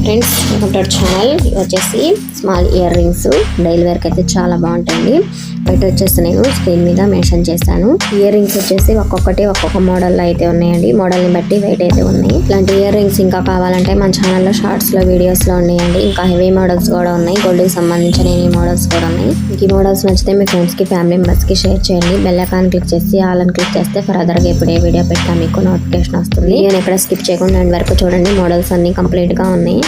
Friends, welcome to our channel. ఇవి వచ్చేసి small ear rings, daily వేర్కి అయితే చాలా బాగుంటాయండి. బయట వచ్చేసి నేను స్క్రీన్ మీద మెన్షన్ చేశాను. ఇయర్ రింగ్స్ వచ్చేసి ఒక్కొక్కటి ఒక్కొక్క మోడల్లో అయితే ఉన్నాయండి. మోడల్ని బట్టి వెయిట్ అయితే ఉన్నాయి. ఇలాంటి ఇయర్ రింగ్స్ ఇంకా కావాలంటే మన ఛానల్లో షార్ట్స్లో వీడియోస్లో ఉన్నాయండి. ఇంకా హెవీ మోడల్స్ కూడా ఉన్నాయి. గోల్డ్కి సంబంధించిన ఈ మోడల్స్ కూడా ఉన్నాయి. ఈ మోడల్స్ నచ్చితే మీ ఫ్రెండ్స్కి, ఫ్యామిలీ మెంబర్స్కి షేర్ చేయండి. బెల్ ఐకాన్ క్లిక్ చేసి ఆల్ అని క్లిక్ చేస్తే ఫర్దర్గా ఇప్పుడు ఏ వీడియో పెట్టా మీకు నోటిఫికేషన్ వస్తుంది. నేను ఎక్కడ స్కిప్ చేయకుండా ఎండ్ వరకు చూడండి. మోడల్స్ అన్ని కంప్లీట్గా ఉన్నాయి.